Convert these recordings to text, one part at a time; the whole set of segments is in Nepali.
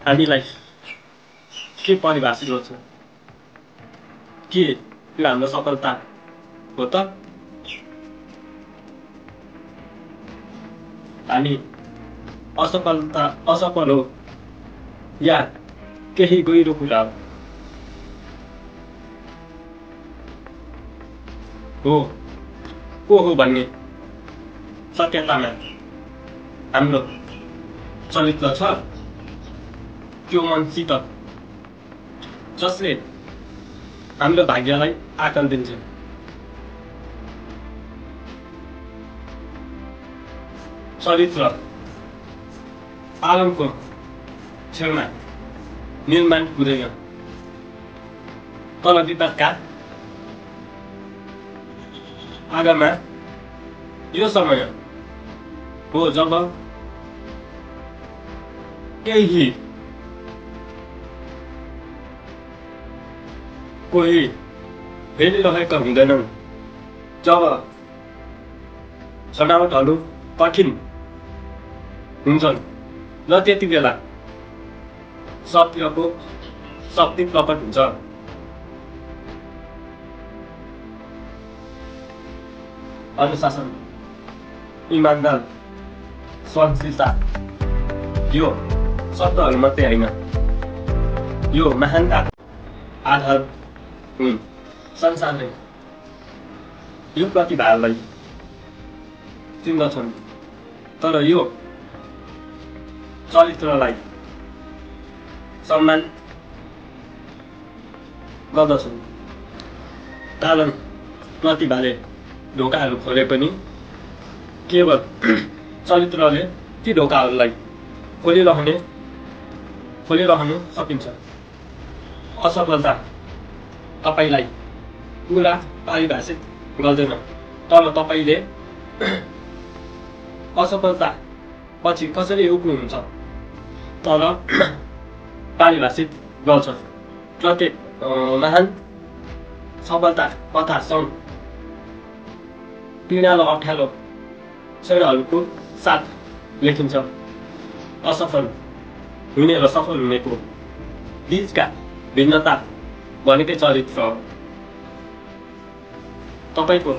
हामीलाई के परिभाषित गर्छ? के यो हाम्रो सफलता हो त? हामी असफल हो या केही गहिरो कुरा हो को हो भन्ने सत्यतामा हाम्रो चरित्र छ त्यो मनसित जसले हाम्रो भाग्यलाई आकार दिन्छ। चरित्र आलमको छेउमा निर्माण हुँदैन तर विपदका आगमा यो समय हो जब केही कोही भेटिरहेका हुँदैनन्, जब छनौटहरू कठिन हुन्छन् र त्यति बेला सत्यको शक्ति प्रकट हुन्छ। अनुशासन, इमानदार, सहनशीलता यो शब्दहरू मात्रै होइन, यो महानता आधार हुन्। संसारले यो प्रतिभालाई चिन्दछन् तर यो चरित्रलाई सम्मान गर्दछन्। कारण प्रतिभाले ढोकाहरू खोले पनि केवल चरित्रले ती ढोकाहरूलाई खोलिरहनु सकिन्छ। असफलता तपाईलाई पुरा परिभाषित गर्दैन तर तपाईले असफलता पछि कसरी उक्नुहुन्छ तर परिभाषित गर्छ। प्रत्येक महान सफलता कथा सङ्घ पीडा र अप्ठ्यारो क्षणहरूको साथ लेखिन्छ। असफल हुने र सफल हुनेको बीचका भिन्नता भनेकै चरित्र हो। तपाईको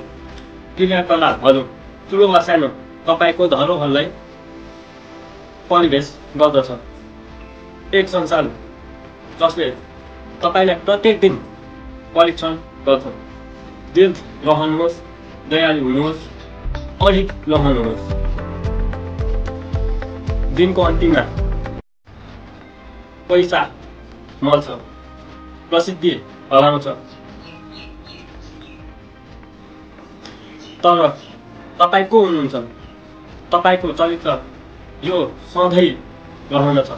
क्रियाकलापहरू ठुलो वा सानो तपाईको धरोहरलाई परिवेश गर्दछ। एक संसार जसले तपाईलाई प्रत्येक दिन परीक्षण गर्छ। दृढ रहनुहोस्, दयालु हुनुहोस्, अडिग रहनुहोस्। दिनको अन्तिममा पैसा मर्छ, प्रसिद्धि हराउँछ तर तपाईँ को हुनुहुन्छ? तपाईको चरित्र यो सधैँ रहनेछ।